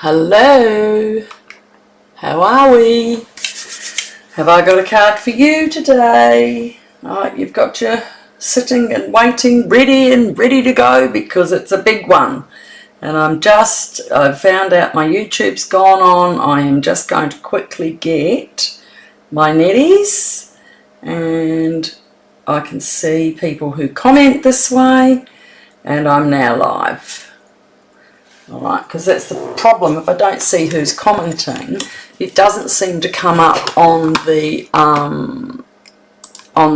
Hello, how are we? Have I got a card for you today? Alright, you've got your sitting and waiting, ready to go, because it's a big one. And I've found out my YouTube's gone on. I am just going to quickly get my netties, and I can see people who comment this way, and I'm now live. Alright, because that's the problem. If I don't see who's commenting, it doesn't seem to come up on the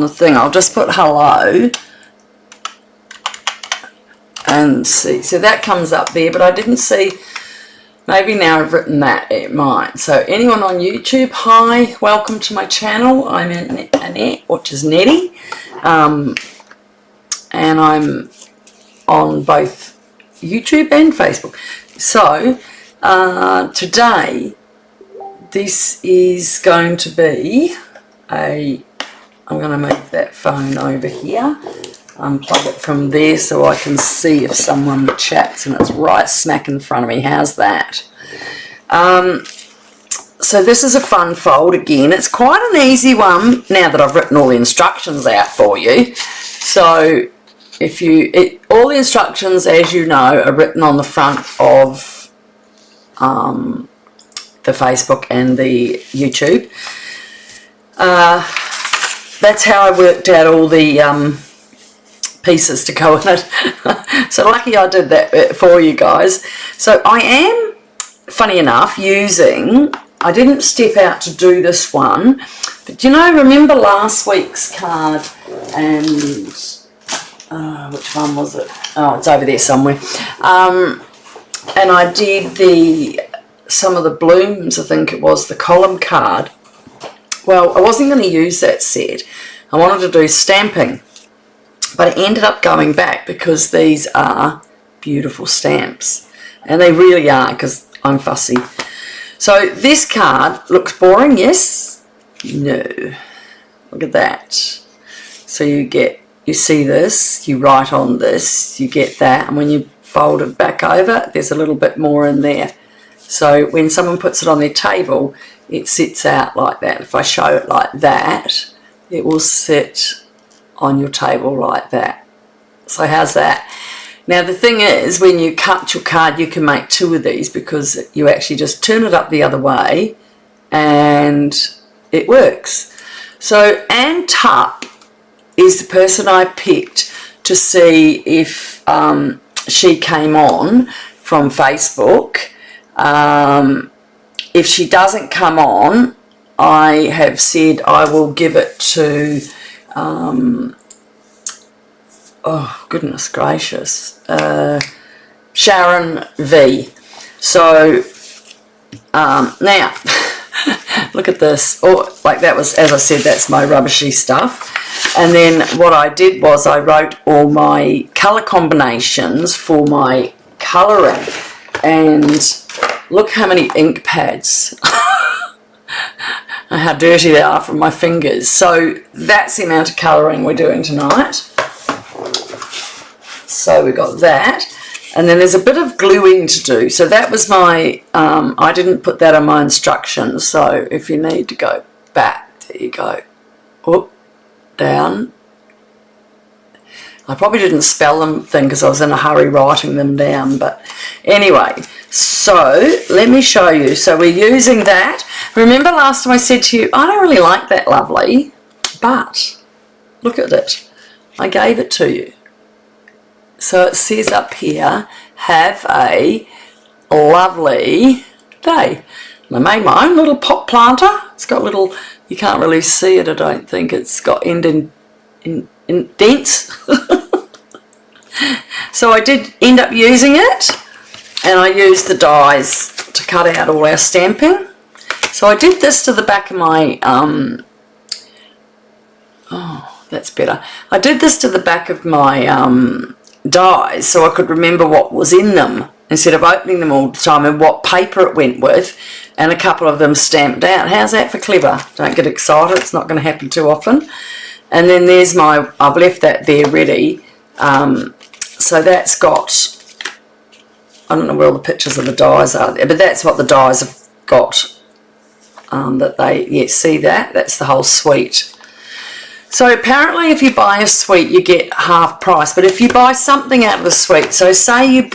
thing. I'll just put hello and see. So that comes up there, but I didn't see. Maybe now I've written that, it might. So anyone on YouTube, hi, welcome to my channel. I'm Nette, which is Nettie, and I'm on both YouTube and Facebook. So today this is going to be I'm going to move that phone over here, unplug it from there so I can see if someone chats, and it's right smack in front of me. How's that? So this is a fun fold again. It's quite an easy one now that I've written all the instructions out for you. So all the instructions, as you know, are written on the front of the Facebook and the YouTube. That's how I worked out all the pieces to go in it. So lucky I did that for you guys. So I am, funny enough, I didn't step out to do this one, but remember last week's card, and which one was it? Oh, it's over there somewhere. And I did some of the blooms, I think it was, the column card. Well, I wasn't going to use that set. I wanted to do stamping, but I ended up going back because these are beautiful stamps, and they really are, because I'm fussy. So this card looks boring, yes? No. Look at that. So you see this, you write on this, you get that, and when you fold it back over, there's a little bit more in there. So when someone puts it on their table, it sits out like that. If I show it like that, it will sit on your table like that. So how's that? Now the thing is, when you cut your card, you can make two of these, because you actually just turn it up the other way and it works. So Anne Tupp is the person I picked to see if she came on from Facebook. If she doesn't come on, I have said I will give it to, oh goodness gracious, Sharon V. So now look at this. Oh, like that was, as I said, that's my rubbishy stuff. And then what I did was I wrote all my colour combinations for my colouring, and look how many ink pads and how dirty they are from my fingers. So that's the amount of colouring we're doing tonight. So we got that, and then there's a bit of gluing to do. So that was my, I didn't put that on my instructions, so if you need to go back, there you go. Up, down. I probably didn't spell them because I was in a hurry writing them down, but anyway, so let me show you. So we're using that. Remember last time I said to you, I don't really like that lovely, but look at it. I gave it to you. So it says up here, have a lovely day. And I made my own little pot planter. It's got little, you can't really see it, I don't think. It's got indents. So I did end up using it, and I used the dies to cut out all our stamping. So I did this to the back of my, oh, that's better. I did this to the back of my dies so I could remember what was in them, instead of opening them all the time, and what paper it went with, and a couple of them stamped out. How's that for clever? Don't get excited, it's not going to happen too often. And then there's my, I've left that there ready. So that's got I don't know where all the pictures of the dies are there, but that's what the dies have got. That they, yeah, see that? That's the whole suite. So apparently if you buy a suite you get half price, but if you buy something out of the suite, so say you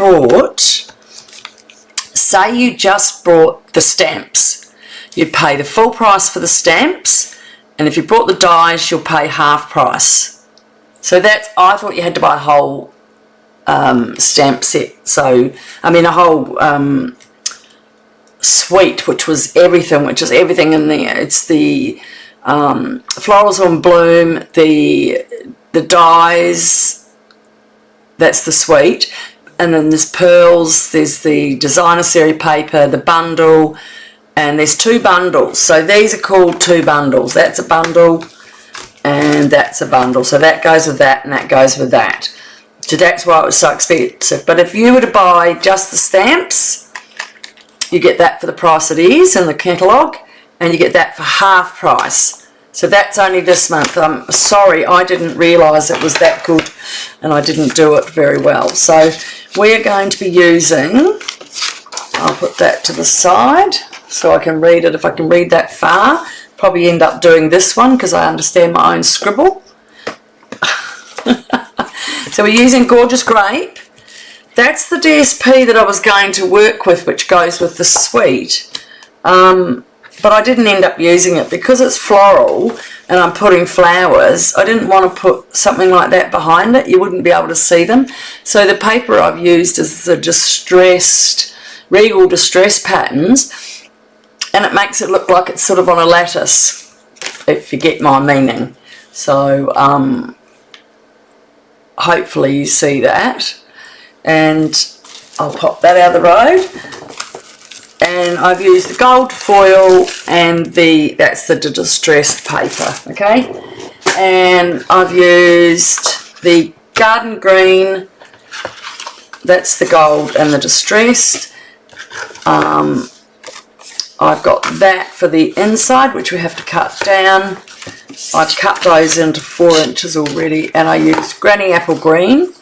just bought the stamps, you'd pay the full price for the stamps, and if you bought the dies you'll pay half price. So that's, I thought you had to buy a whole stamp set, so I mean a whole suite, which is everything in there. It's the florals on bloom, the dies, that's the suite, and then there's pearls, there's the designer series paper, the bundle, and there's 2 bundles. So these are called 2 bundles. That's a bundle and that's a bundle. So that goes with that and that goes with that. So that's why it was so expensive. But if you were to buy just the stamps, you get that for the price it is in the catalogue, and you get that for half price. So that's only this month. I'm sorry, I didn't realise it was that good and I didn't do it very well. So we're going to be using, I'll put that to the side so I can read it if I can read that far. Probably end up doing this one because I understand my own scribble. So we're using Gorgeous Grape. That's the DSP that I was going to work with, which goes with the suite. But I didn't end up using it because it's floral and I'm putting flowers. I didn't want to put something like that behind it. You wouldn't be able to see them. So the paper I've used is the distressed, Regal Distressed patterns, and it makes it look like it's sort of on a lattice, if you get my meaning. So hopefully you see that. And I'll pop that out of the road. And I've used the gold foil and that's the distressed paper, okay? And I've used the garden green, that's the gold and the distressed. I've got that for the inside, which we have to cut down. I've cut those into 4 inches already, and I used granny apple green.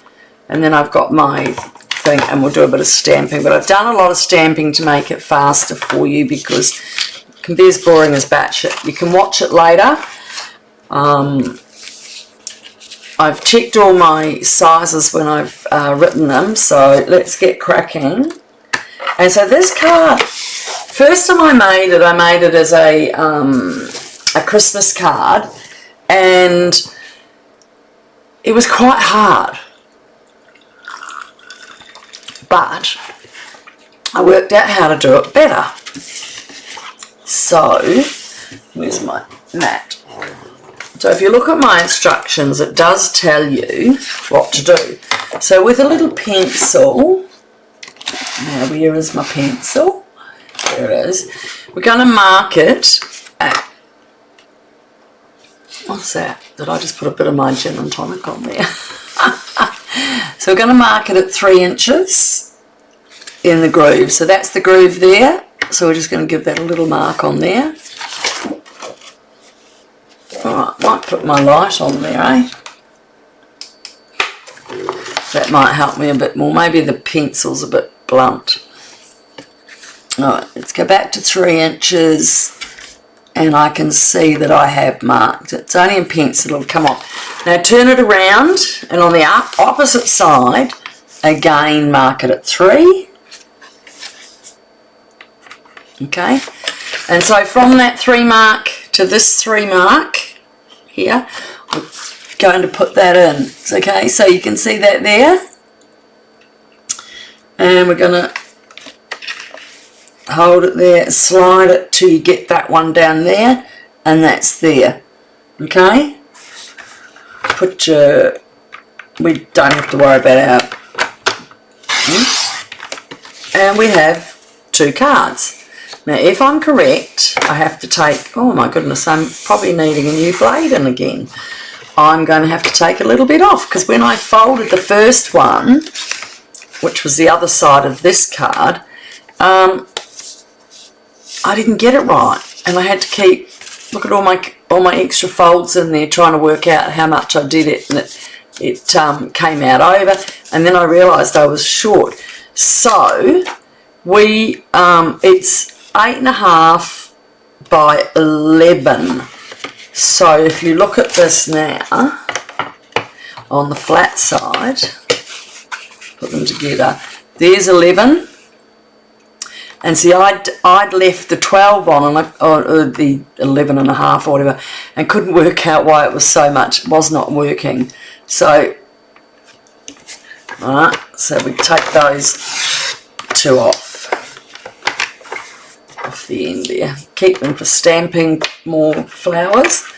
And then I've got my thing, and we'll do a bit of stamping. But I've done a lot of stamping to make it faster for you because it can be as boring as batshit. You can watch it later. I've checked all my sizes when I've written them, so let's get cracking. And so this card, first time I made it as a Christmas card, and it was quite hard. But I worked out how to do it better. So, where's my mat? So if you look at my instructions, it does tell you what to do. So with a little pencil, now where is my pencil? There it is. We're going to mark it at, what's that? Did I just put a bit of my gin and tonic on there? So we're going to mark it at 3 inches in the groove. So that's the groove there. So we're just going to give that a little mark on there. Alright, might put my light on there, eh? That might help me a bit more. Maybe the pencil's a bit blunt. Alright, let's go back to 3 inches. And I can see that I have marked it. It's only in pencil, it'll come off. Now turn it around, and on the opposite side, again mark it at 3. Okay, and so from that 3 mark to this 3 mark here, I'm going to put that in. Okay, so you can see that there. And we're going to hold it there, slide it till you get that one down there, and that's there. Okay, put your, we don't have to worry about our, and we have 2 cards. Now if I'm correct, I have to take, oh my goodness, I'm probably needing a new blade in again. I'm going to have to take a little bit off, because when I folded the first one, which was the other side of this card, I didn't get it right, and I had to keep, look at all my extra folds in there, trying to work out how much I did it, and it came out over, and then I realised I was short. So we it's 8.5 by 11. So if you look at this now on the flat side, put them together, there's 11. And see, I'd left the 12 on, and or the 11.5 or whatever, and couldn't work out why it was so much. It was not working. So, alright, so we take those two off the end there. Keep them for stamping more flowers.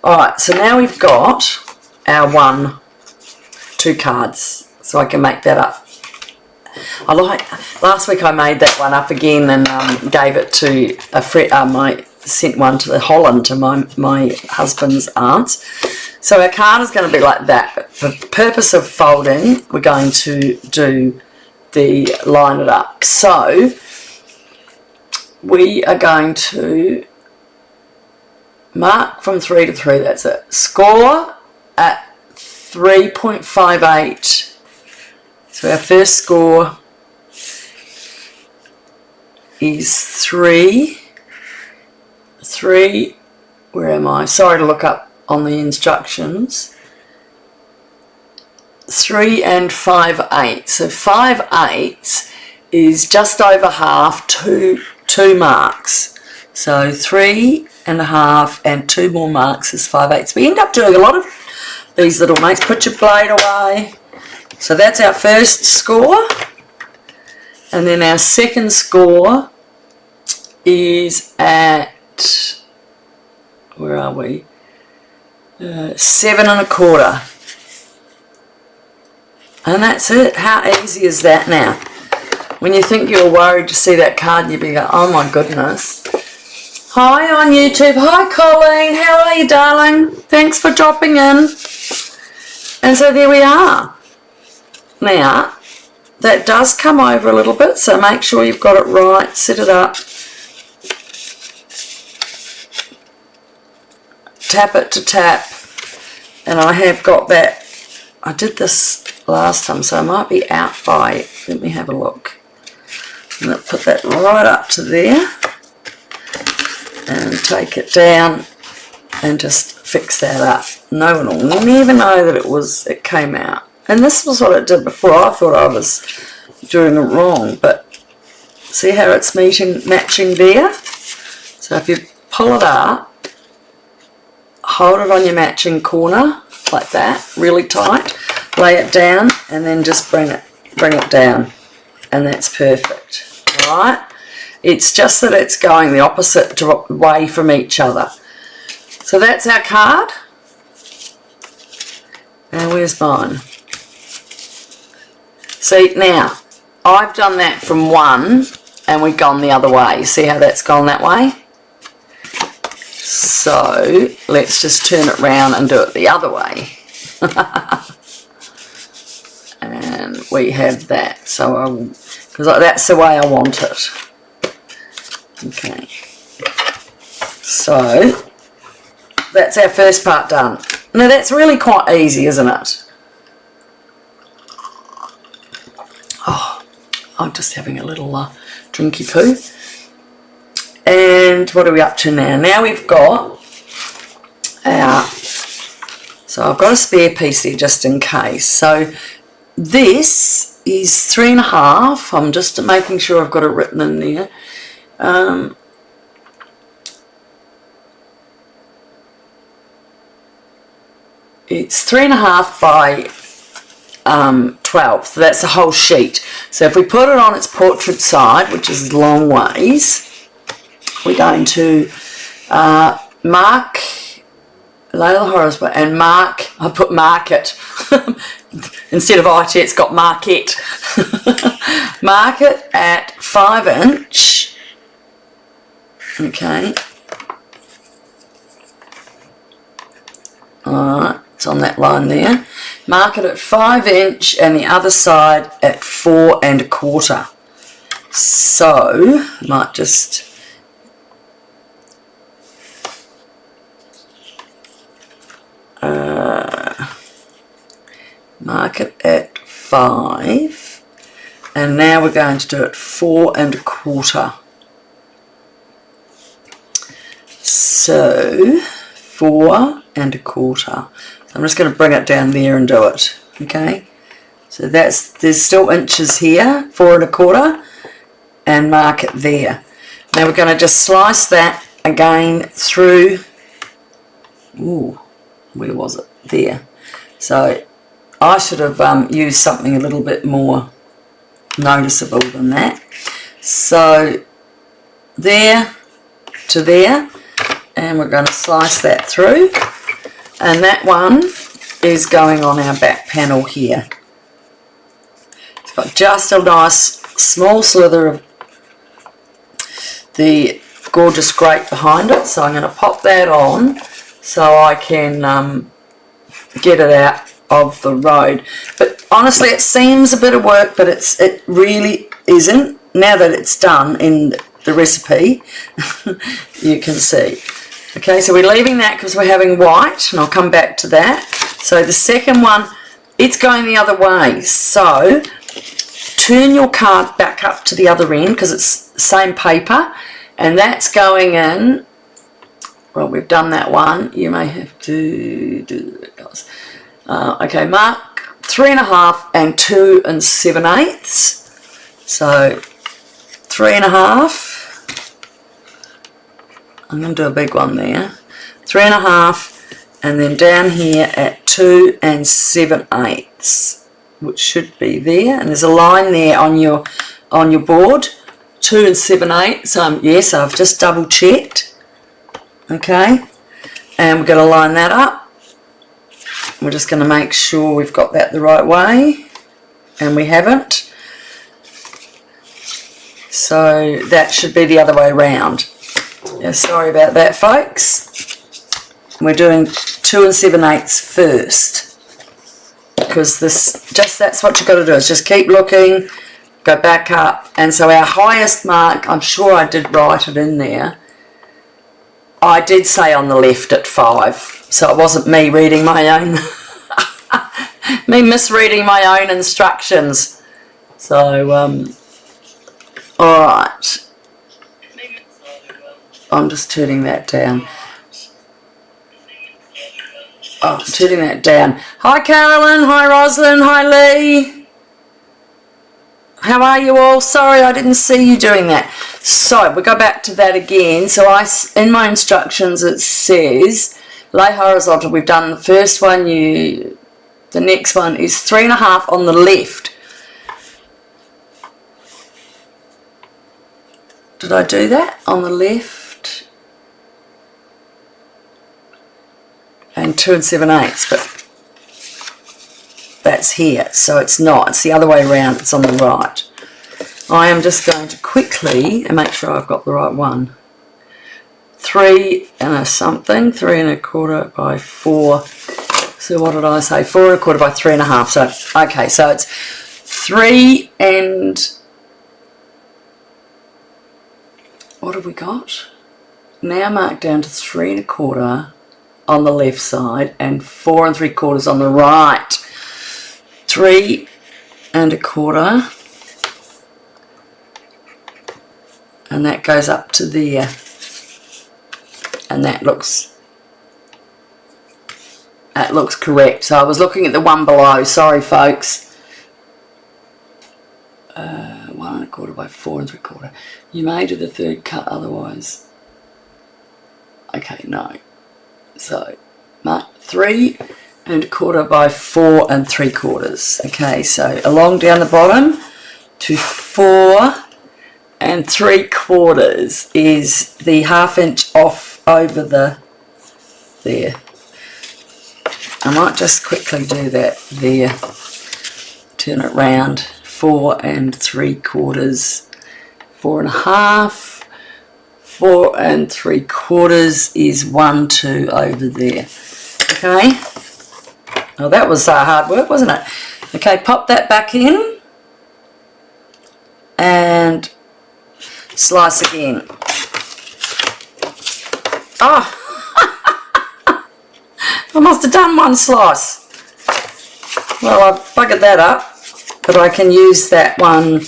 Alright, so now we've got our 2 cards, so I can make that up. Last week I made that one up again and gave it to a friend. Sent one to Holland to my husband's aunts. So our card is going to be like that, but for the purpose of folding, we're going to do the line it up. So we are going to mark from 3 to 3. That's it. Score at 3.58. So our first score is 3, where am I? Sorry to look up on the instructions. 3 and 5/8. So 5/8 is just over half, two marks. So 3.5 and 2 more marks is 5/8. We end up doing a lot of these little mates. Put your blade away. So that's our first score, and then our second score is at, where are we, 7.25, and that's it. How easy is that now? When you think you're worried to see that card, you'll be like, oh my goodness. Hi on YouTube. Hi Colleen, how are you, darling? Thanks for dropping in. And so there we are. Now, that does come over a little bit, so make sure you've got it right, set it up, tap it to tap, and I have got that. I did this last time, so I might be out by, let me have a look. I'm going to put that right up to there, and take it down, and just fix that up. No one will never know that it came out. And this was what it did before. I thought I was doing it wrong, but see how it's matching there? So if you pull it up, hold it on your matching corner like that, really tight, lay it down, and then just bring it down, and that's perfect. All right? It's just that it's going the opposite way from each other. So that's our card. And where's mine? See, now, I've done that from 1 and we've gone the other way. See how that's gone that way? So, let's just turn it round and do it the other way. And we have that. So, because that's the way I want it. Okay. So, that's our first part done. Now, that's really quite easy, isn't it? Oh, I'm just having a little drinky poo. And what are we up to now? Now we've got our, so I've got a spare piece there just in case. So this is 3.5. I'm just making sure I've got it written in there. It's 3.5 by 12, so that's the whole sheet. So if we put it on its portrait side, which is long ways, we're going to mark, lay the horizontal, and mark, I put market, instead of IT it's got market. Mark it at 5 inch, okay, alright. It's on that line there. Mark it at 5 inch and the other side at 4.25. So, I might just mark it at 5 And now we're going to do it 4 1/4. So 4 1/4. So I'm just going to bring it down there and do it. Okay. So there's still inches here, 4 1/4, and mark it there. Now we're going to just slice that again through. Ooh, where was it? There. So I should have used something a little bit more noticeable than that. So there to there, and we're going to slice that through, and that one is going on our back panel here. It's got just a nice small slither of the Gorgeous Grape behind it, so I'm going to pop that on so I can get it out of the road. But honestly, it seems a bit of work, but it really isn't. Now that it's done in the recipe, you can see. Okay, so we're leaving that because we're having white, and I'll come back to that. So the second one, it's going the other way. So turn your card back up to the other end because it's the same paper, and that's going in. Well, we've done that one. You may have to do it, guys. Okay, mark 3 1/2 and 2 7/8. So 3 1/2. I'm going to do a big one there. 3 1/2, and then down here at 2 7/8, which should be there. And there's a line there on your board, 2 7/8. Yes, I've just double checked. Okay, and we're going to line that up. We're just going to make sure we've got that the right way, and we haven't. So that should be the other way around. Yeah, sorry about that, folks. We're doing 2 7/8 first, because that's what you've got to do, is just keep looking, go back up. And so our highest mark, I'm sure I did write it in there, I did say on the left at 5, so it wasn't me reading my own me misreading my own instructions. So alright, I'm just turning that down. Oh, turning that down. Hi Carolyn, hi Roslyn, hi Lee. How are you all? Sorry, I didn't see you doing that. So we go back to that again. So in my instructions it says lay horizontal. We've done the first one. The next one is 3 1/2 on the left. Did I do that on the left? And 2 7/8, but that's here, so it's not. It's the other way around. It's on the right. I am just going to quickly and make sure I've got the right one. 3 something, 3 1/4 by 4. So what did I say? 4 1/4 by 3 1/2. So okay, so it's 3 and what have we got? Now mark down to 3 1/4 on the left side and 4 3/4 on the right. 3 1/4, and that goes up to there, and that looks correct. So I was looking at the one below. Sorry, folks. 1 1/4 by 4 3/4. You may do the third cut otherwise. Okay, no. So mark 3 1/4 by 4 3/4. Okay, so along down the bottom to 4 3/4 is the 1/2 inch off over there. I might just quickly do that there. Turn it round. 4 3/4. 4 1/2. 4 3/4 is 1 2 over there. Okay. Oh, that was hard work, wasn't it? Okay, pop that back in and slice again. Oh, I must have done one slice. Well, I've buggered that up. but I can use that one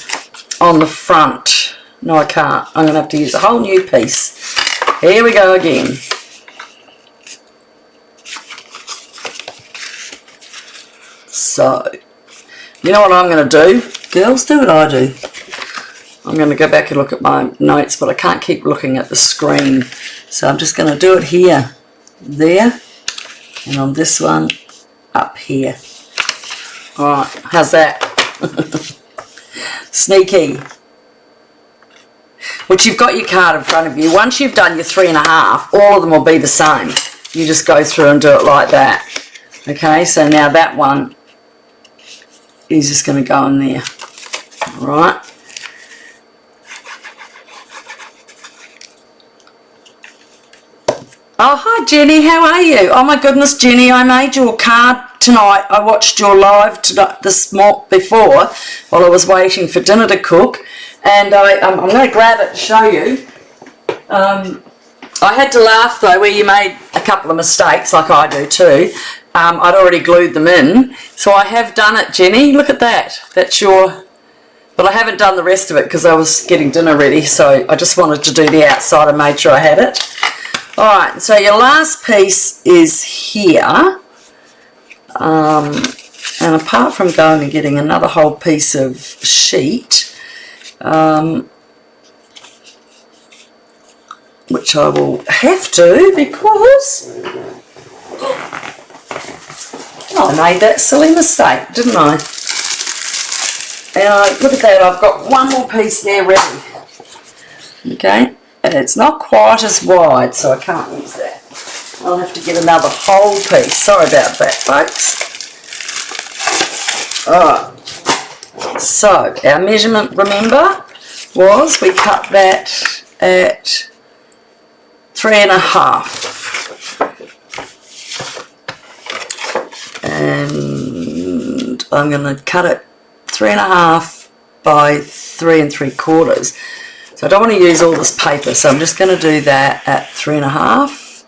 on the front. No, I can't. I'm going to have to use a whole new piece. Here we go again. So, you know what I'm going to do? Girls, do what I do. I'm going to go back and look at my notes, but I can't keep looking at the screen. So I'm just going to do it here, there, and on this one, up here. Alright, how's that? Sneaky. Which you've got your card in front of you. Once you've done your 3.5, all of them will be the same. You just go through and do it like that. Okay, so now that one is just going to go in there. Alright. Oh, hi Jenny, how are you? Oh my goodness, Jenny, I made your card tonight. I watched your live before while I was waiting for dinner to cook, and I'm going to grab it to show you. I had to laugh though where you made a couple of mistakes, like I do too. I'd already glued them in, so I have done it, Jenny. Look at that. That's your... But I haven't done the rest of it because I was getting dinner ready, so I just wanted to do the outside and made sure I had it. Alright, so your last piece is here, and apart from going and getting another whole piece of sheet, which I will have to because I made that silly mistake, didn't I? And look at that, I've got one more piece there ready. Okay. And it's not quite as wide, so I can't use that. I'll have to get another whole piece. Sorry about that, folks. Alright. So, our measurement, remember, was we cut that at 3.5. And I'm going to cut it 3.5 by 3 3/4. So I don't want to use all this paper, so I'm just going to do that at 3.5.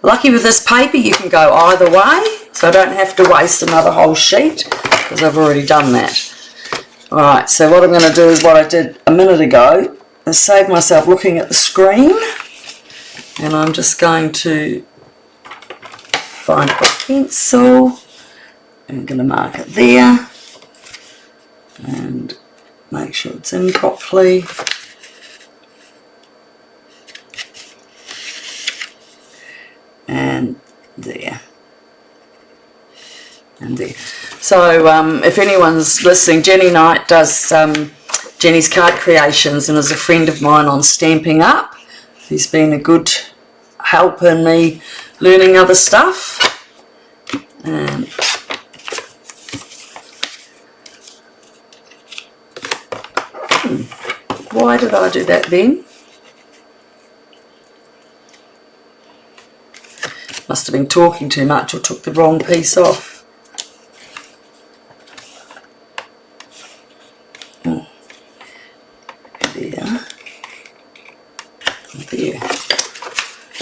Lucky with this paper you can go either way, so I don't have to waste another whole sheet because I've already done that. Alright, so what I'm going to do is what I did a minute ago, is save myself looking at the screen, and I'm just going to find a pencil, I'm going to mark it there, and make sure it's in properly. And there. And there. So if anyone's listening, Jenny Knight does Jenny's Card Creations and is a friend of mine on Stamping Up. He's been a good help in me learning other stuff. And why did I do that then? Must have been talking too much or took the wrong piece off. Oh. There. There.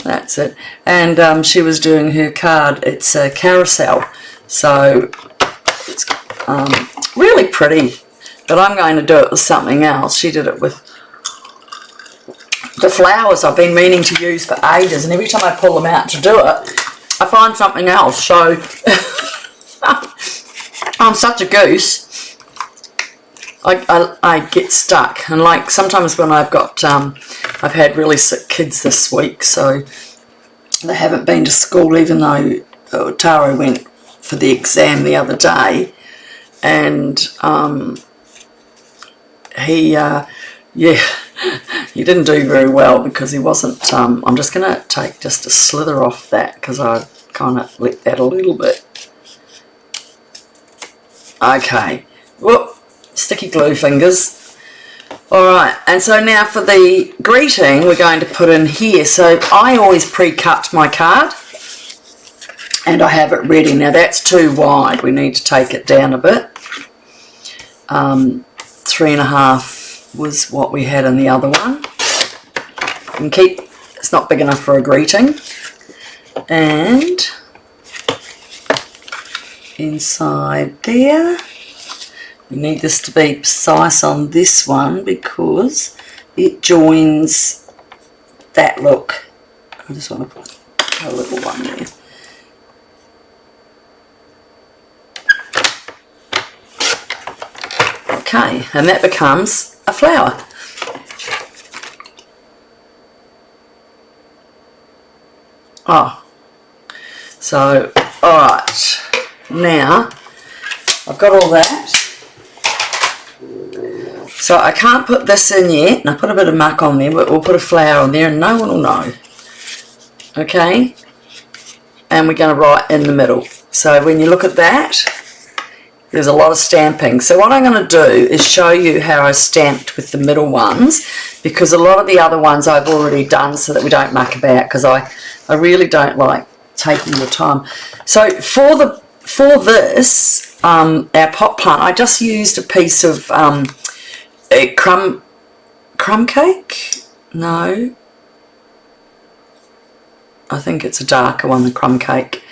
That's it. And she was doing her card. It's a carousel. So it's really pretty. But I'm going to do it with something else. She did it with the flowers I've been meaning to use for ages, and every time I pull them out to do it, I find something else. So I'm such a goose. I get stuck, and like sometimes when I've got I've had really sick kids this week, so they haven't been to school, even though Taro went for the exam the other day, and he didn't do very well because he wasn't, I'm just going to take just a slither off that because I kind of let that a little bit. Okay, whoop, sticky glue fingers. Alright, and so now for the greeting we're going to put in here. So I always pre-cut my card and I have it ready. Now that's too wide, we need to take it down a bit. 3.5 was what we had in the other one. And keep, it's not big enough for a greeting. And inside there You need this to be precise on this one because it joins that look. I just want to put a little one there. Okay, and that becomes a flower. Oh, so, alright, now I've got all that. So I can't put this in yet, and I put a bit of muck on there, but we'll put a flower on there and no one will know. Okay, and we're going to write in the middle. So when you look at that, there's a lot of stamping. So what I'm going to do is show you how I stamped with the middle ones, because a lot of the other ones I've already done so that we don't muck about, because I really don't like taking the time. So for this, our pot plant, I just used a piece of a crumb cake? No. I think it's a darker one than crumb cake.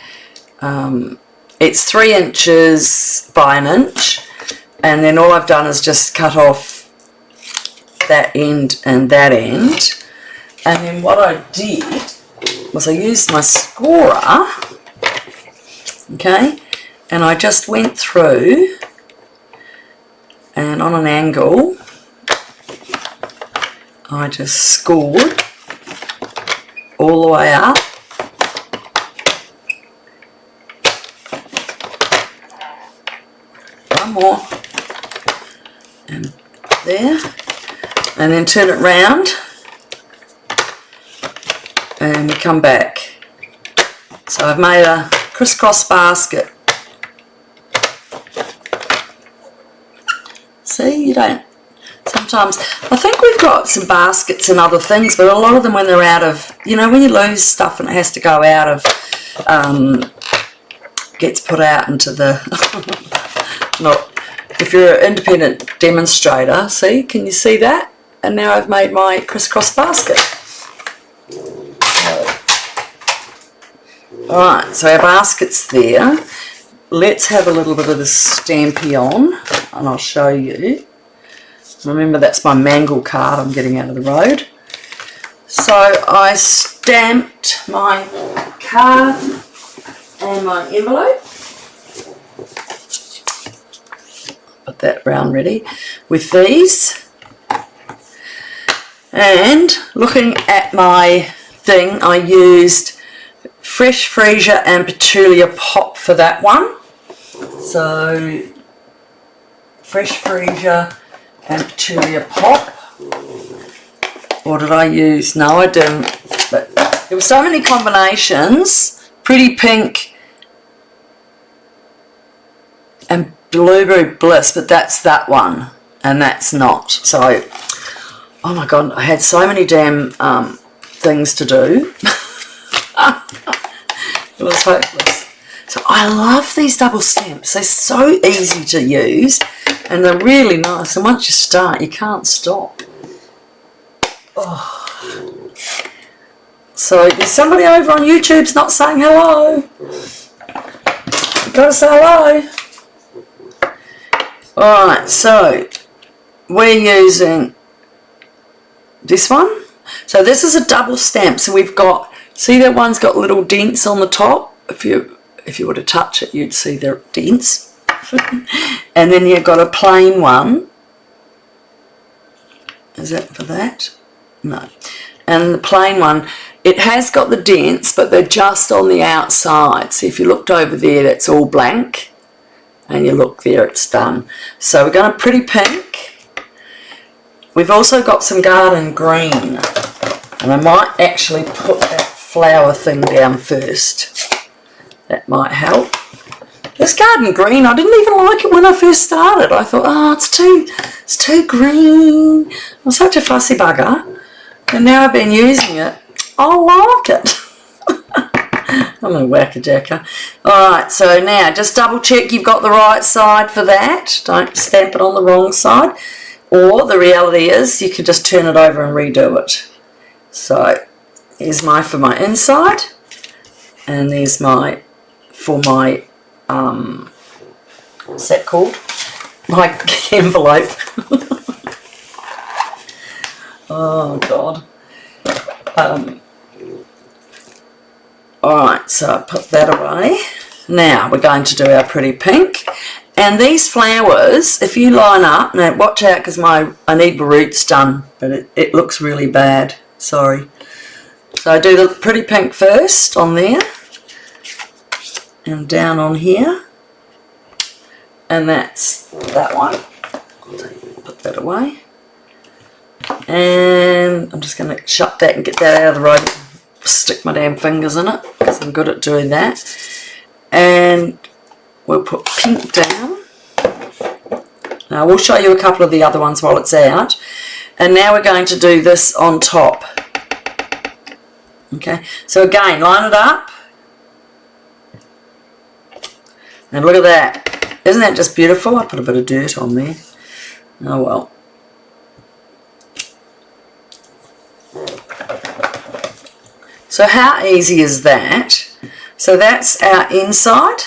It's 3 inches by an inch, and then all I've done is just cut off that end and that end. And then what I did was I used my scorer, okay, and I just went through and on an angle I just scored all the way up. One more, and there, and then turn it round and we come back. So I've made a crisscross basket. See, you don't, sometimes, I think we've got some baskets and other things, but a lot of them when they're out of, you know, when you lose stuff and it has to go out of, gets put out into the, not, if you're an independent demonstrator, see, can you see that? And now I've made my crisscross basket. Alright, so our basket's there. Let's have a little bit of the Stampy on, and I'll show you. Remember, that's my mangle card I'm getting out of the road. So I stamped my card and my envelope. Put that round ready with these. And looking at my thing, I used fresh Freesia and Petunia pop for that one. So fresh Freesia and Petunia pop. Or did I use? No, I didn't. But there were so many combinations. Pretty Pink and Blueberry Bliss, but that's that one and that's not. So, oh my god, I had so many damn things to do. It was hopeless. So I love these double stamps. They're so easy to use and they're really nice, and once you start you can't stop. Oh. So there's somebody over on YouTube's not saying hello. You've got to say hello. Alright, so we're using this one. So this is a double stamp. So we've got, see that one's got little dents on the top? If you were to touch it, you'd see the dents. And then you've got a plain one. Is that for that? No. And the plain one, it has got the dents, but they're just on the outside. So if you looked over there, that's all blank. And you look there, it's done. So we're going to Pretty Pink. We've also got some garden green. And I might actually put that flower thing down first. That might help. This garden green, I didn't even like it when I first started. I thought, oh, it's too green. I'm such a fussy bugger. And now I've been using it. I like it. I'm a whack-a-jacker. Alright, so now just double check you've got the right side for that. Don't stamp it on the wrong side. Or the reality is you can just turn it over and redo it. So here's for my inside. And there's for my what's that called? my envelope. Oh God. Alright, so I put that away. Now we're going to do our pretty pink. And these flowers, if you line up, now watch out because I need my roots done, but it looks really bad. Sorry. So I do the pretty pink first on there. And down on here. And that's that one. Put that away. And I'm just going to shut that and get that out of the road. Stick my damn fingers in it because I'm good at doing that. And we'll put pink down. Now we'll show you a couple of the other ones while it's out. And now we're going to do this on top. Okay, so again, line it up. And look at that. Isn't that just beautiful? I put a bit of dirt on there. Oh well. So how easy is that? So that's our inside.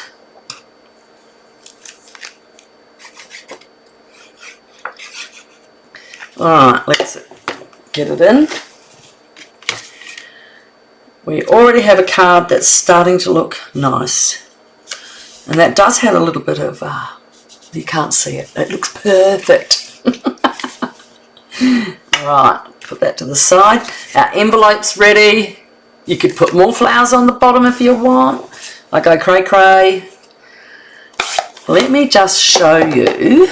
Alright, let's get it in. We already have a card that's starting to look nice. And that does have a little bit of, you can't see it, it looks perfect. Alright, put that to the side. Our envelope's ready. You could put more flowers on the bottom if you want. I go cray cray. Let me just show you.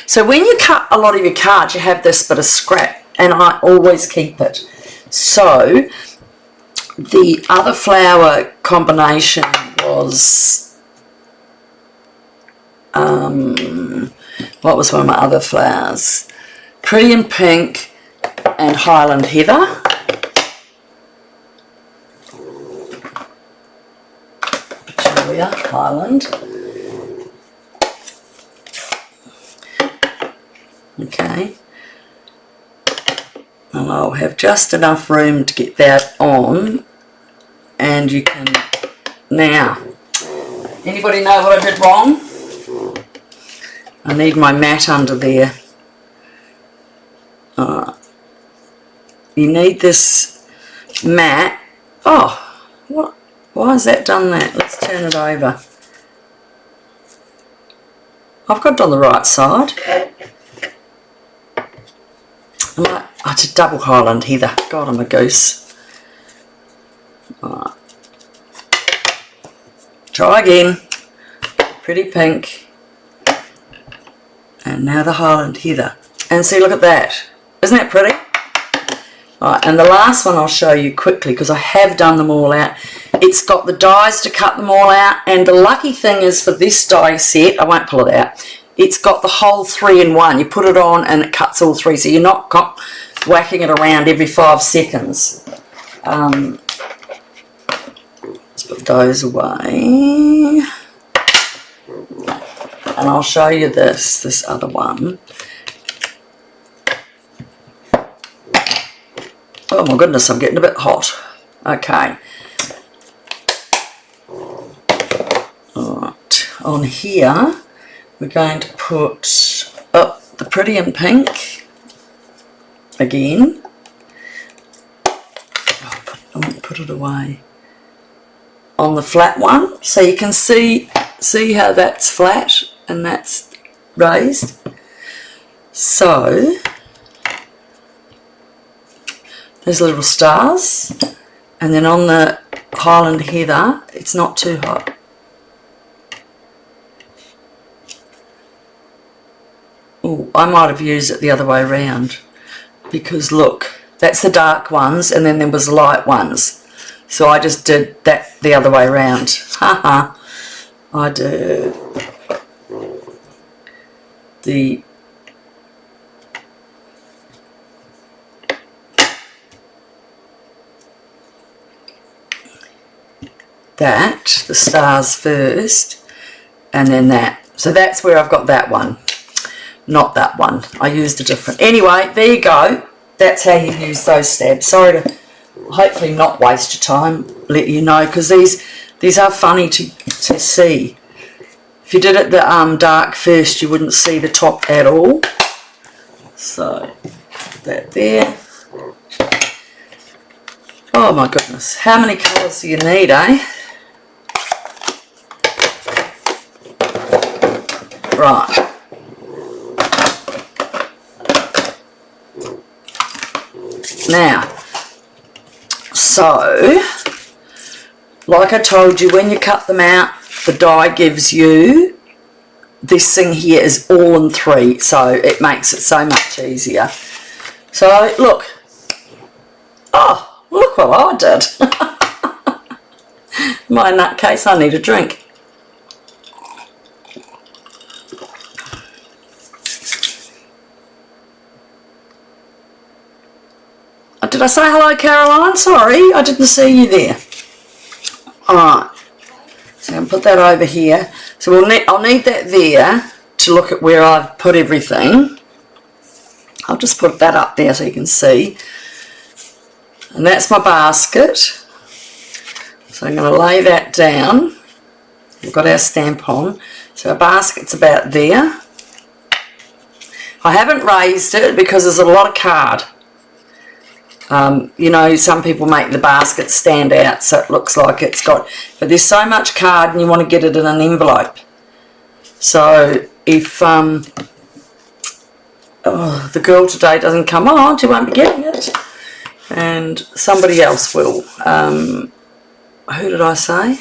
So when you cut a lot of your cards, you have this bit of scrap, and I always keep it. So the other flower combination was, what was one of my other flowers? Pretty and Pink and Highland Heather. Petunia, Highland. Okay. And I'll have just enough room to get that on, and you can, now, anybody know what I did wrong? I need my mat under there. You need this mat. Oh, what? Why has that done that? Let's turn it over. I've got it on the right side. I did double Highland Heather. God, I'm a goose. Right. Try again. Pretty Pink. And now the Highland Heather. And see, look at that. Isn't that pretty? Right, and the last one I'll show you quickly because I have done them all out. It's got the dies to cut them all out, and the lucky thing is for this die set, I won't pull it out, it's got the whole 3-in-1. You put it on and it cuts all three, so you're not whacking it around every 5 seconds. Let's put those away. And I'll show you this other one. Oh my goodness, I'm getting a bit hot. Okay. Alright, on here we're going to put up the Pretty and Pink again. I'll put it away on the flat one so you can see how that's flat and that's raised. So there's little stars, and then on the Highland Heather it's not too hot. Oh, I might have used it the other way around, because look, that's the dark ones and then there was light ones, so I just did that the other way around. Haha. I did the the stars first and then that. So that's where I've got that one, not that one. I used a different. Anyway, there you go. That's how you use those stabs. Sorry to hopefully not waste your time, let you know, because these are funny to see. If you did it the dark first, you wouldn't see the top at all. So, put that there. Oh my goodness, how many colours do you need, eh? Right. Now, so, like I told you, when you cut them out, the die gives you, this thing here is all in 3, so it makes it so much easier. So, look. Oh, look what I did. My nutcase, I need a drink. Did I say hello, Caroline? Sorry, I didn't see you there. Alright, so I'm going to put that over here. So I'll need that there to look at where I've put everything. I'll just put that up there so you can see. And that's my basket. So I'm going to lay that down. We've got our stamp on. So our basket's about there. I haven't raised it because there's a lot of card. You know, some people make the basket stand out so it looks like it's got, but there's so much card and you want to get it in an envelope. So if the girl today doesn't come on, she won't be getting it, and somebody else will. Who did I say?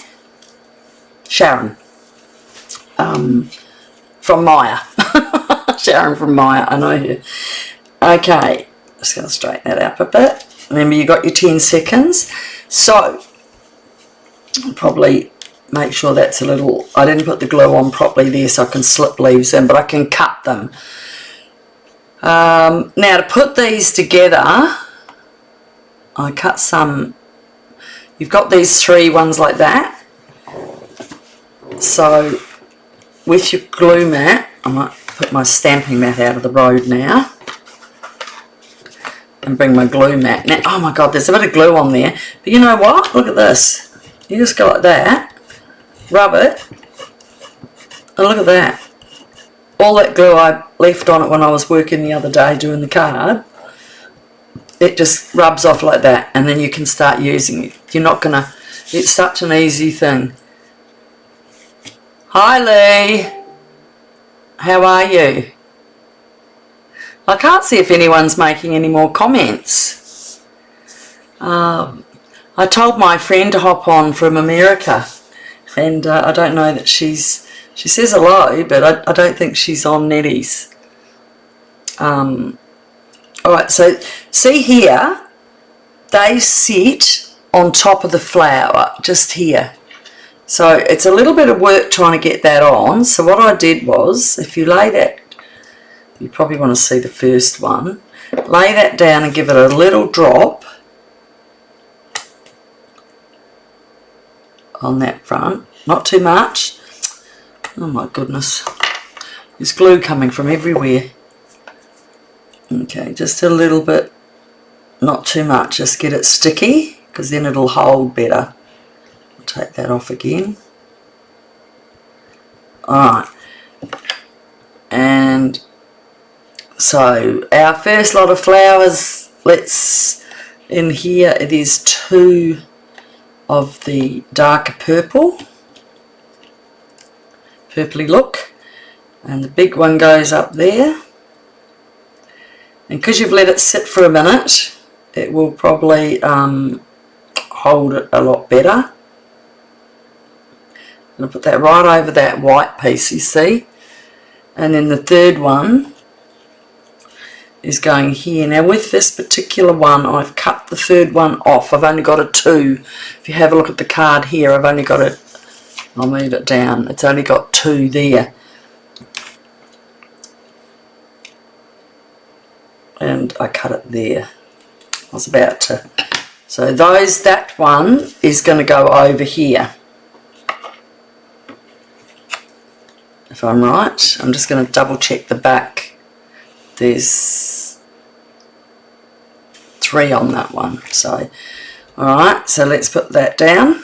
Sharon from Maya. Sharon from Maya, I know you. Okay, just going to straighten that up a bit. Remember, you got your 10 seconds. So, I'll probably make sure that's a little, I didn't put the glue on properly there so I can slip leaves in, but I can cut them. Now, to put these together, I cut some, you've got these 3 ones like that. So, with your glue mat, I might put my stamping mat out of the road now and bring my glue mat. Now, oh my god, there's a bit of glue on there, but you know what? Look at this. You just go like that, rub it, and look at that. All that glue I left on it when I was working the other day doing the card, it just rubs off like that, and then you can start using it. You're not gonna, it's such an easy thing. Hi Lee, how are you? I can't see if anyone's making any more comments. I told my friend to hop on from America, and I don't know that she says hello, but I don't think she's on Nettie's. Alright, so see here, they sit on top of the flower, just here. So it's a little bit of work trying to get that on. So what I did was, if you lay that, you probably want to see the first one, lay that down and give it a little drop on that front, not too much. Oh my goodness, there's glue coming from everywhere. Okay, just a little bit, not too much, just get it sticky because then it'll hold better. I'll take that off again. Alright, and so our first lot of flowers, let's, in here it is 2 of the darker purpley look, and the big one goes up there, and because you've let it sit for a minute it will probably hold it a lot better. I'm going to put that right over that white piece, you see, and then the third one is going here. Now with this particular one I've cut the third one off. I've only got a 2. If you have a look at the card here, I've only got it, I'll move it down, it's only got 2 there, and I cut it there. I was about to, so that one is going to go over here, if I'm right. I'm just going to double check the back. There's 3 on that one. So, alright, so let's put that down.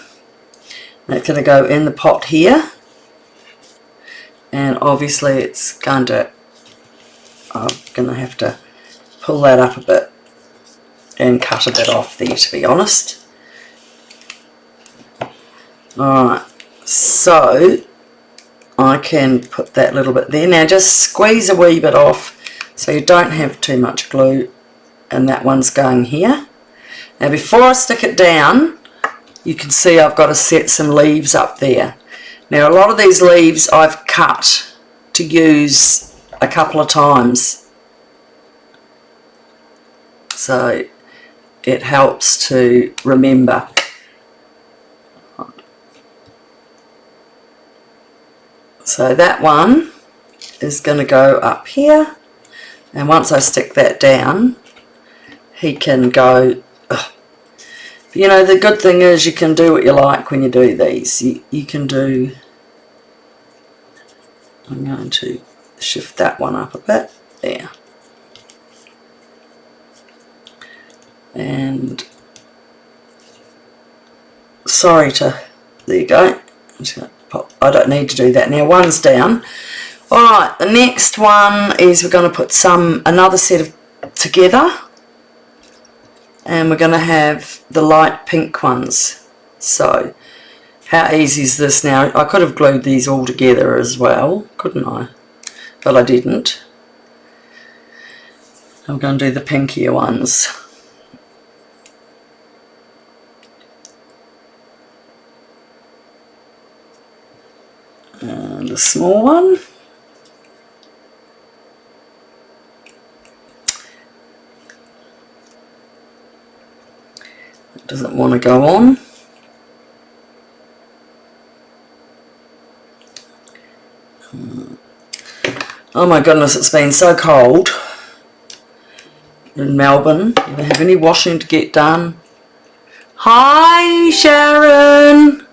That's going to go in the pot here. and obviously it's going to, I'm going to have to pull that up a bit and cut a bit off there, to be honest. Alright, so I can put that little bit there. Now just squeeze a wee bit off so you don't have too much glue, and that one's going here. Now before I stick it down, you can see I've got to set some leaves up there. Now a lot of these leaves I've cut to use a couple of times, so it helps to remember. So that one is going to go up here, and once I stick that down, he can go. You know, the good thing is you can do what you like when you do these. You can do, I'm going to shift that one up a bit, there. And, sorry to, there you go. I'm just going to pop, I don't need to do that now, one's down. Alright, the next one is we're going to put another set of together. And we're going to have the light pink ones. So, how easy is this now? I could have glued these all together as well, couldn't I? But I didn't. I'm going to do the pinkier ones. And a small one. Doesn't want to go on. Oh my goodness, it's been so cold in Melbourne. You don't have any washing to get done. Hi Sharon!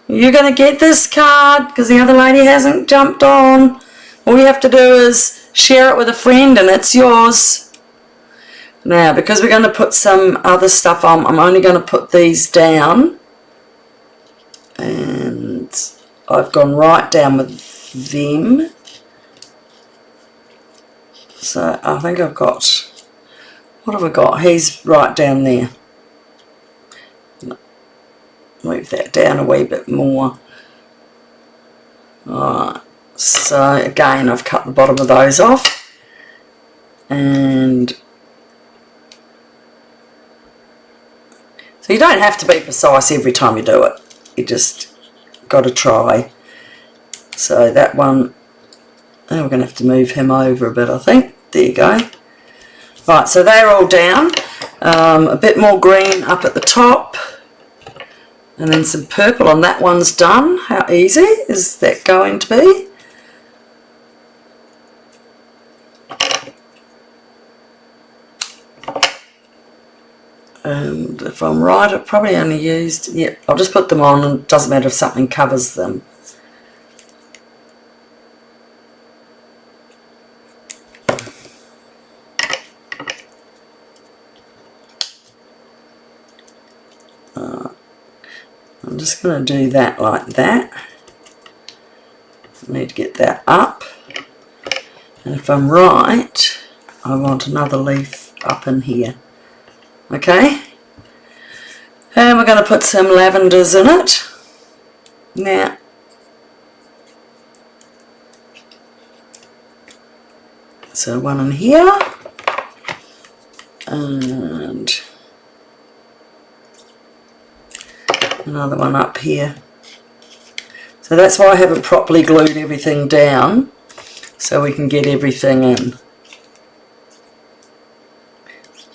You're going to get this card because the other lady hasn't jumped on. All you have to do is share it with a friend and it's yours. Now, because we're going to put some other stuff on, I'm only going to put these down. And I've gone right down with them. So I think I've got, what have I got? He's right down there. Move that down a wee bit more. Alright, so again I've cut the bottom of those off. And so you don't have to be precise every time you do it. You just got to try. So that one, oh, we're going to have to move him over a bit, I think. There you go. Right, so they're all down. A bit more green up at the top. And then some purple on that one's done. How easy is that going to be? And if I'm right, I've probably only used, yeah, I'll just put them on and it doesn't matter if something covers them. I'm just going to do that like that. I need to get that up. And if I'm right, I want another leaf up in here. Okay, and we're going to put some lavenders in it. Now, so one in here, and another one up here. So that's why I haven't properly glued everything down, so we can get everything in.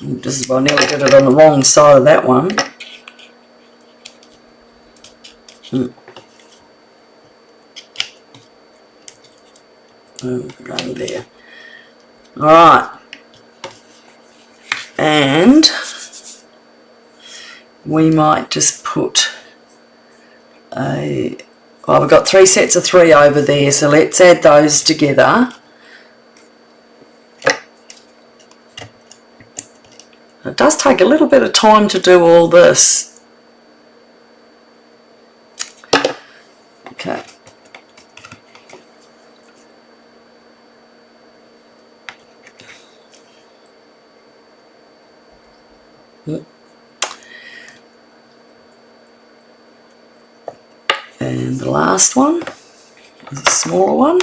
This is why I nearly did it on the wrong side of that one. Going there. Alright. And we might just put a, well, we've got 3 sets of 3 over there, so let's add those together. It does take a little bit of time to do all this. Okay. And the last one is a smaller one.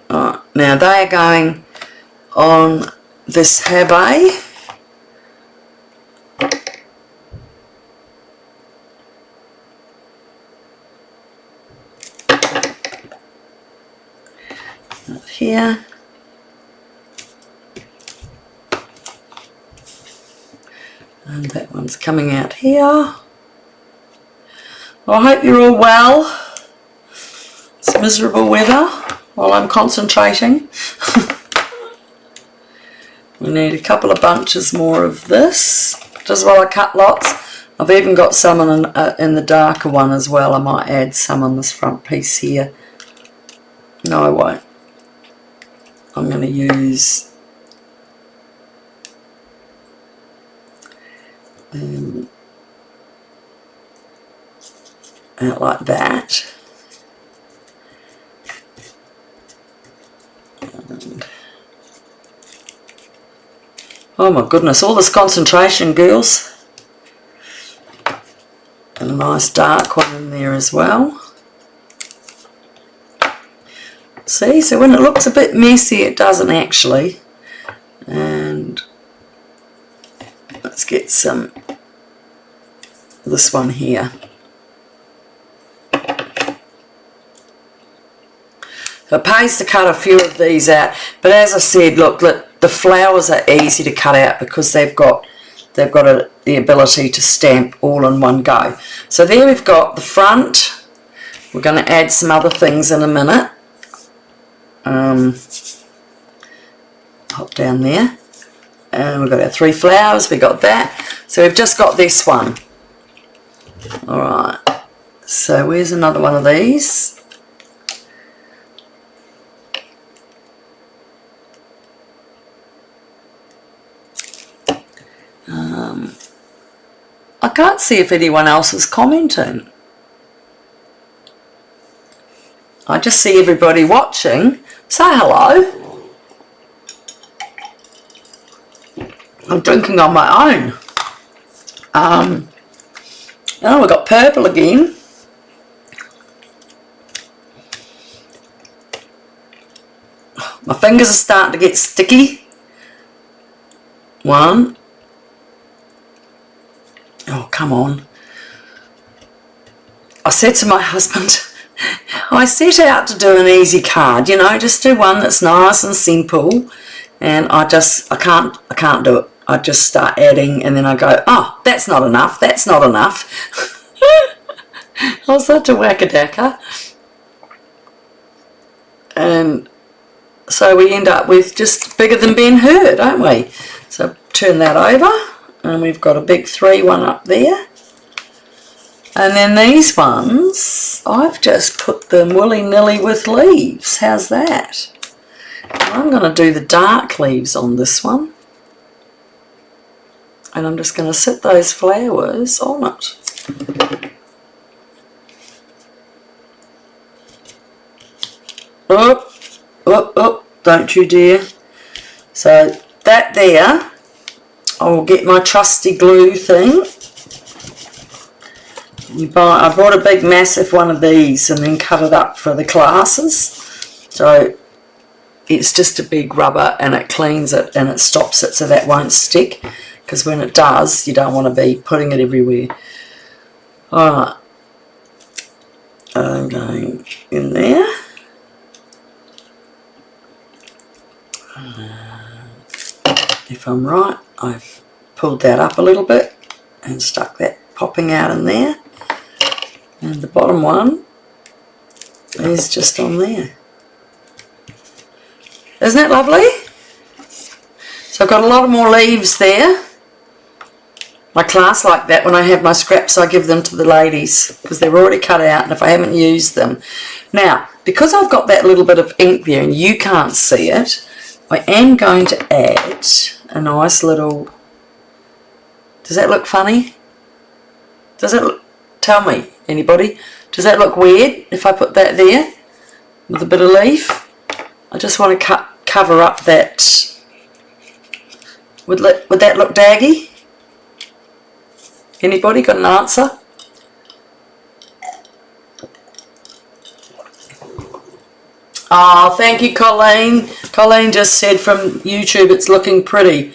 Alright, now they are going on this habay. Right here. And that one's coming out here. Well, I hope you're all well. It's miserable weather while I'm concentrating. We need a couple of bunches more of this, just while I cut lots. I've even got some in the darker one as well. I might add some on this front piece here. No, I won't. I'm going to use out like that. And, oh my goodness, all this concentration, girls. And a nice dark one in there as well. See, so when it looks a bit messy, it doesn't actually. And let's get some, this one here. So it pays to cut a few of these out, but as I said, look, the flowers are easy to cut out because they've got the ability to stamp all in one go. So there we've got the front. We're going to add some other things in a minute. Hop down there, and we've got our 3 flowers. We got that. So we've just got this one. All right. So where's another one of these? I can't see if anyone else is commenting. I just see everybody watching. Say hello. I'm drinking on my own. Oh, we've got purple again. My fingers are starting to get sticky. One. Oh, come on. I said to my husband, I set out to do an easy card, you know, just do one that's nice and simple, and I can't do it. I just start adding, and then I go, oh, that's not enough, that's not enough. I was such a whack-a-dacker. And so we end up with just bigger than Ben-Hur, don't we? So turn that over, and we've got a big 3 one up there. And then these ones, I've just put them willy-nilly with leaves. How's that? I'm going to do the dark leaves on this one. And I'm just going to sit those flowers on it. Oh, oh, oh, don't you dare. So that there, I will get my trusty glue thing. I bought a big massive one of these and then cut it up for the classes. So it's just a big rubber, and it cleans it and it stops it so that won't stick, because when it does you don't want to be putting it everywhere. Alright, I'm going in there. If I'm right, I've pulled that up a little bit and stuck that popping out in there. And the bottom one is just on there. Isn't that lovely? So I've got a lot of more leaves there. My class like that. When I have my scraps, I give them to the ladies because they're already cut out, and if I haven't used them. Now, because I've got that little bit of ink there and you can't see it, I am going to add a nice little... Does that look funny? Does it look... Tell me, anybody, does that look weird if I put that there with a bit of leaf? I just want to cover up that Would that look daggy? Anybody got an answer? Oh, thank you, Colleen. Colleen just said from YouTube it's looking pretty.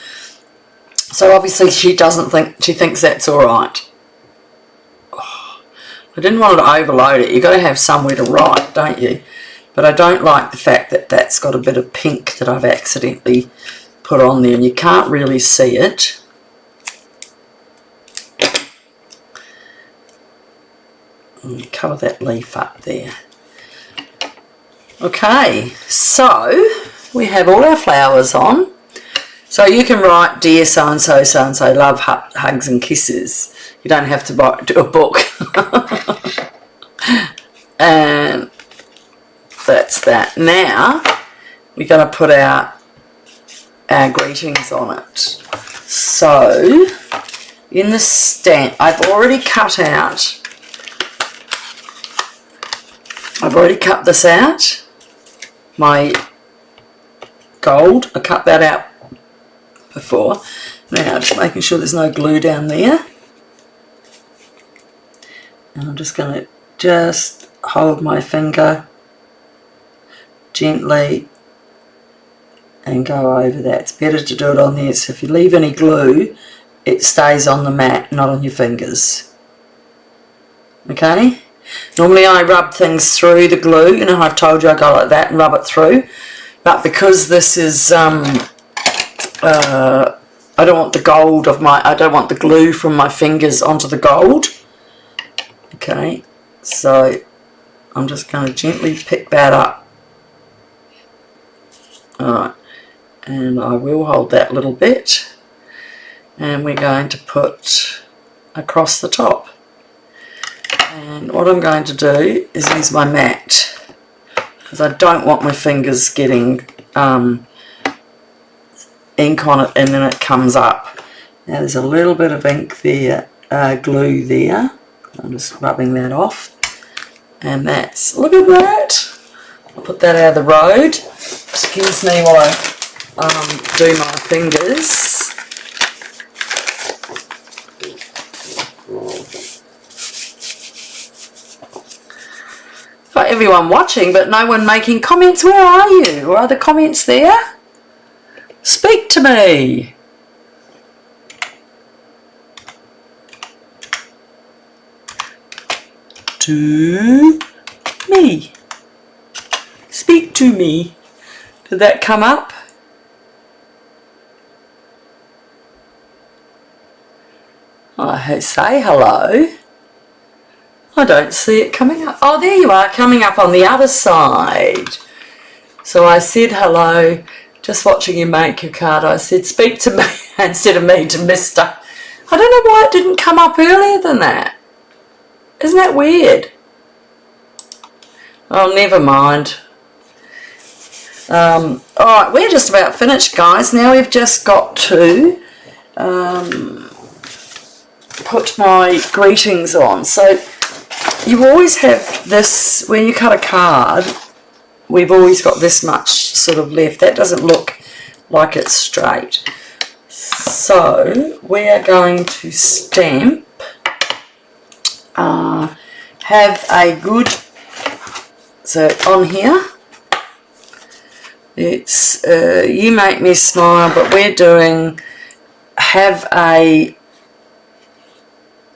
So obviously she thinks that's all right. Oh, I didn't want to overload it. You've got to have somewhere to write, don't you? But I don't like the fact that that's got a bit of pink that I've accidentally put on there and you can't really see it. And cover that leaf up there. Okay, so we have all our flowers on. So you can write, dear so-and-so, so-and-so, love, hugs and kisses. You don't have to do a book. And that's that. Now we're going to put our greetings on it. So in the stamp, I've already cut this out. My gold, I cut that out before. Now just making sure there's no glue down there. And I'm just going to hold my finger gently and go over that. It's better to do it on there, so if you leave any glue it stays on the mat, not on your fingers. Okay? Normally I rub things through the glue, you know, I've told you I go like that and rub it through, but because this is I don't want the glue from my fingers onto the gold. Okay, so I'm just going to gently pick that up. Alright, and I will hold that little bit, and we're going to put across the top. And what I'm going to do is use my mat, because I don't want my fingers getting ink on it and then it comes up. Now there's a little bit of ink there, glue there. I'm just rubbing that off. And that's, look at that. I'll put that out of the road. Excuse me while I do my fingers. Got everyone watching but no one making comments. Where are you? Are the comments there? Speak to me. To me. Speak to me. Did that come up? I say hello. I don't see it coming up. Oh, there you are, coming up on the other side. So I said hello, just watching you make your card. I said speak to me instead of me to Mister. I don't know why it didn't come up earlier than that. Isn't that weird? Oh, never mind. Alright, we're just about finished, guys. Now we've just got to put my greetings on. So you always have this, when you cut a card, we've always got this much sort of left. That doesn't look like it's straight. So we are going to stamp, have a good, so on here, it's you make me smile, but we're doing have a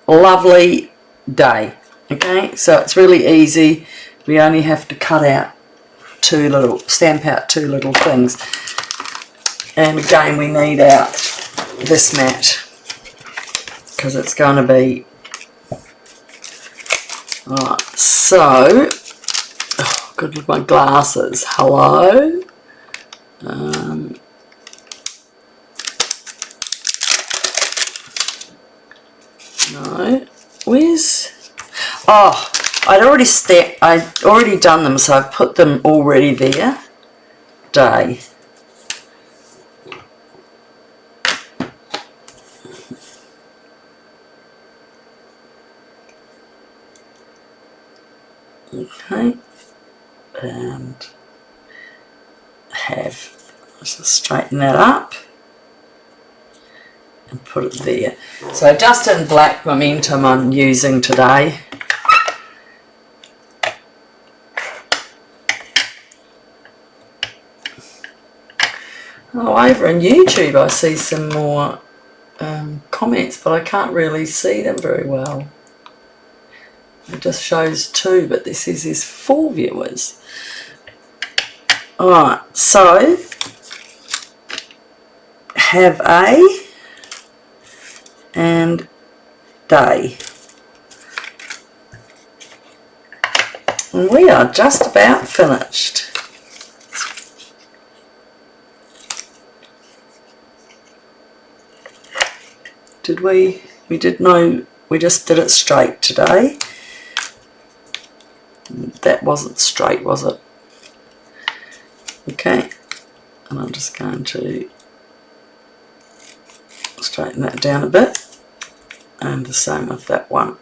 lovely day. Okay, so it's really easy. We only have to stamp out two little things. And again, we need out this mat because it's going to be. Alright, so, oh, good with my glasses. Hello. No, where's? Oh, I'd already done them, so I've put them already there. Day. Okay, and let's just straighten that up. and put it there. So just in black momentum I'm using today. Oh, over on YouTube I see some more comments, but I can't really see them very well. It just shows 2, but this says there's 4 viewers. Alright, so have a and day. And we are just about finished. Did we? We did no, we just did it straight today. That wasn't straight, was it? Okay, and I'm just going to straighten that down a bit, and the same with that one.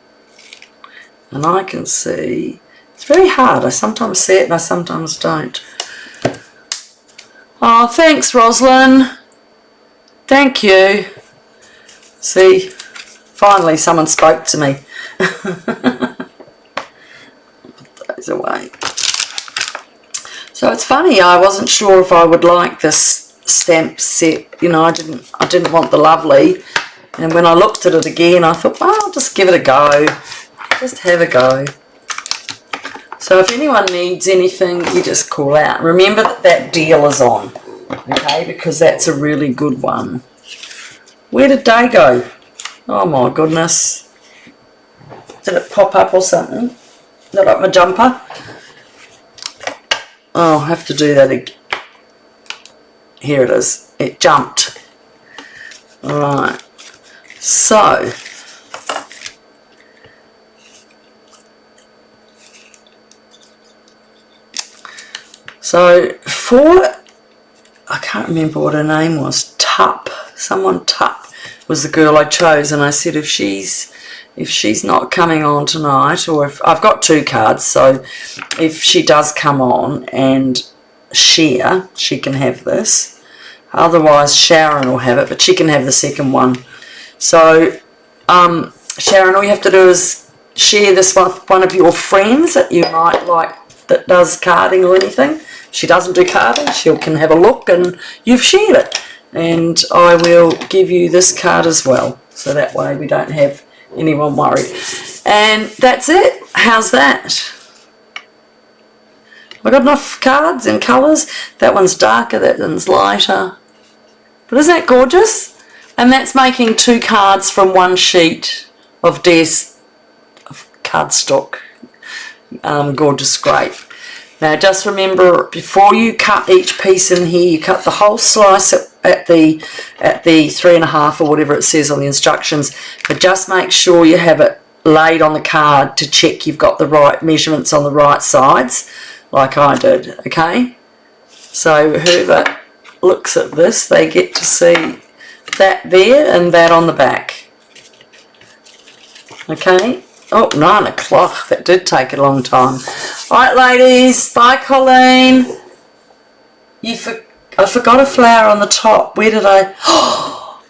And I can see, it's very hard, I sometimes see it and I sometimes don't. Oh, thanks Roslyn, thank you. See, finally someone spoke to me. Put those away. So it's funny, I wasn't sure if I would like this stamp set. You know, I didn't want the lovely, and when I looked at it again I thought, well, I'll just give it a go, just have a go. So if anyone needs anything, you just call out. Remember that that deal is on, okay, because that's a really good one. Where did Day go? Oh my goodness, did it pop up or something? Not like my jumper. Oh, I have to do that again. Here it is. It jumped. Alright. So for, I can't remember what her name was, Tup. Someone Tup was the girl I chose, and I said if she's not coming on tonight, or if I've got 2 cards, so if she does come on and share, she can have this. Otherwise Sharon will have it, but she can have the second one. So Sharon, all you have to do is share this with one of your friends that you might like that does carding or anything. If she doesn't do carding, she can have a look and you've shared it. And I will give you this card as well, so that way we don't have anyone worried. And that's it. How's that? I've got enough cards and colours. That one's darker, that one's lighter. But isn't that gorgeous? And that's making 2 cards from 1 sheet of cardstock. Gorgeous Grape. Now just remember, before you cut each piece in here, you cut the whole slice at the 3.5 or whatever it says on the instructions, but just make sure you have it laid on the card to check you've got the right measurements on the right sides, like I did, okay? So whoever looks at this, they get to see that there and that on the back, okay? Oh, 9 o'clock. That did take a long time. All right, ladies. Bye, Colleen. I forgot a flower on the top. Where did I?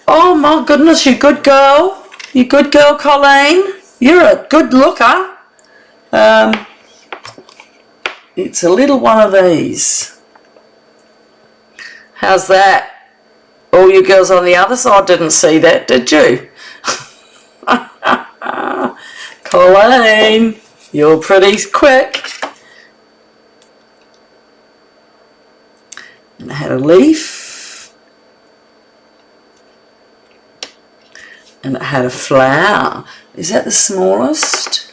Oh, my goodness. You good girl. You good girl, Colleen. You're a good looker. It's a little one of these. How's that? All you girls on the other side didn't see that, did you? Colleen, you're pretty quick. And it had a leaf. And it had a flower. Is that the smallest?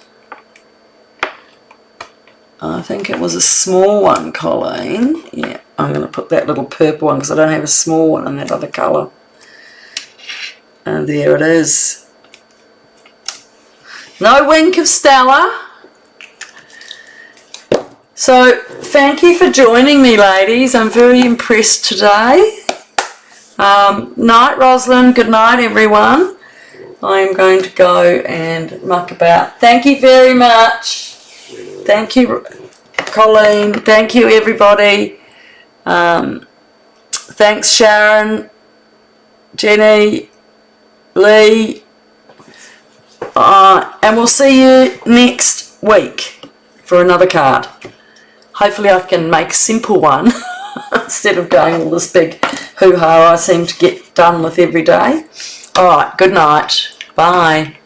I think it was a small one, Colleen. Yeah, I'm going to put that little purple one because I don't have a small one in that other colour. And there it is. No wink of Stella. So thank you for joining me, ladies. I'm very impressed today. Night, Rosalind. Good night, everyone. I'm going to go and muck about. Thank you very much. Thank you, Colleen. Thank you, everybody. Thanks, Sharon, Jenny, Lee. And we'll see you next week for another card. Hopefully I can make a simple one instead of going all this big hoo-ha I seem to get done with every day. Alright, good night. Bye.